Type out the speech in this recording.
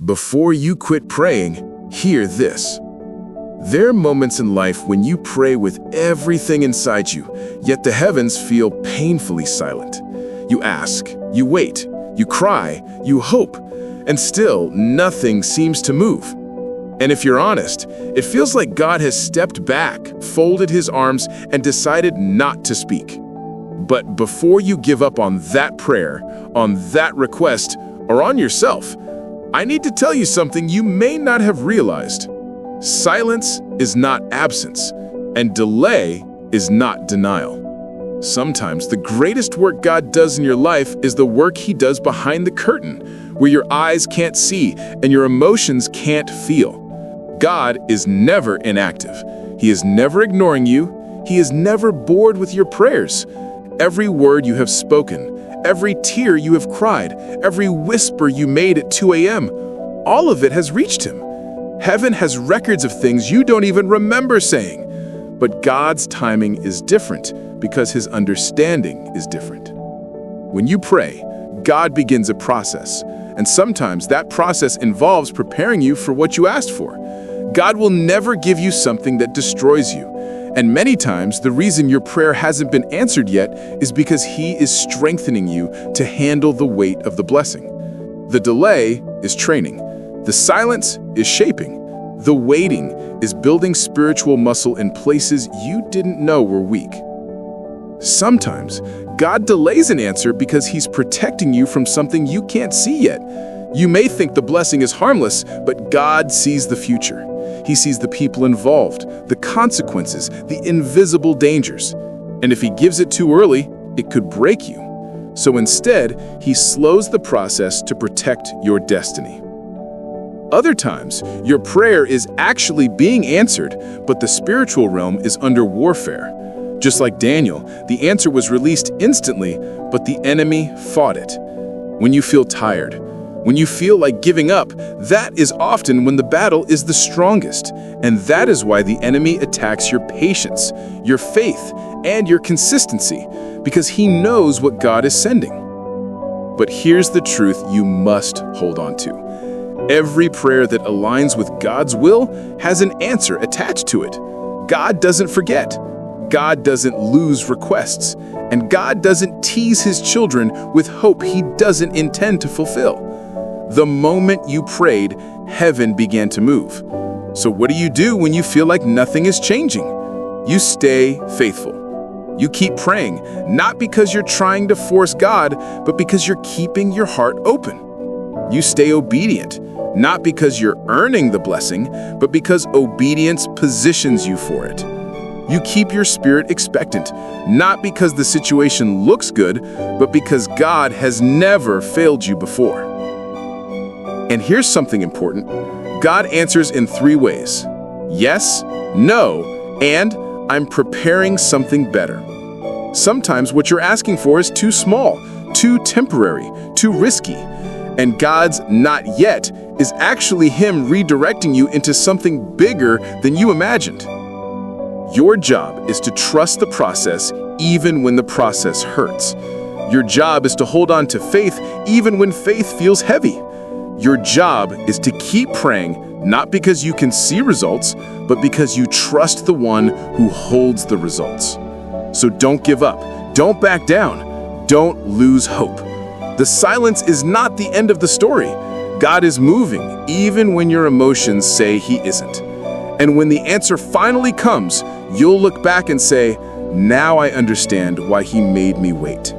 Before you quit praying, hear this. There are moments in life when you pray with everything inside you, yet the heavens feel painfully silent. You ask, you wait, you cry, you hope, and still nothing seems to move. And if you're honest, it feels like God has stepped back, folded his arms, and decided not to speak. But before you give up on that prayer, on that request, or on yourself, I need to tell you something you may not have realized. Silence is not absence, and delay is not denial. Sometimes the greatest work God does in your life is the work he does behind the curtain, where your eyes can't see and your emotions can't feel. God is never inactive. He is never ignoring you. He is never bored with your prayers. Every word you have spoken, every tear you have cried, every whisper you made at 2 a.m., all of it has reached him. Heaven has records of things you don't even remember saying. But God's timing is different because his understanding is different. When you pray, God begins a process, and sometimes that process involves preparing you for what you asked for. God will never give you something that destroys you. And many times, the reason your prayer hasn't been answered yet is because he is strengthening you to handle the weight of the blessing. The delay is training. The silence is shaping. The waiting is building spiritual muscle in places you didn't know were weak. Sometimes, God delays an answer because he's protecting you from something you can't see yet. You may think the blessing is harmless, but God sees the future. He sees the people involved, the consequences, the invisible dangers. And if he gives it too early, it could break you. So instead, he slows the process to protect your destiny. Other times, your prayer is actually being answered, but the spiritual realm is under warfare. Just like Daniel, the answer was released instantly, but the enemy fought it. When you feel tired, when you feel like giving up, that is often when the battle is the strongest. And that is why the enemy attacks your patience, your faith, and your consistency, because he knows what God is sending. But here's the truth you must hold on to. Every prayer that aligns with God's will has an answer attached to it. God doesn't forget. God doesn't lose requests. And God doesn't tease his children with hope he doesn't intend to fulfill. The moment you prayed, heaven began to move. So what do you do when you feel like nothing is changing? You stay faithful. You keep praying, not because you're trying to force God, but because you're keeping your heart open. You stay obedient, not because you're earning the blessing, but because obedience positions you for it. You keep your spirit expectant, not because the situation looks good, but because God has never failed you before. And here's something important. God answers in 3 ways. Yes, no, and I'm preparing something better. Sometimes what you're asking for is too small, too temporary, too risky. And God's not yet is actually him redirecting you into something bigger than you imagined. Your job is to trust the process even when the process hurts. Your job is to hold on to faith even when faith feels heavy. Your job is to keep praying, not because you can see results, but because you trust the one who holds the results. So don't give up. Don't back down. Don't lose hope. The silence is not the end of the story. God is moving, even when your emotions say he isn't. And when the answer finally comes, you'll look back and say, "Now I understand why he made me wait."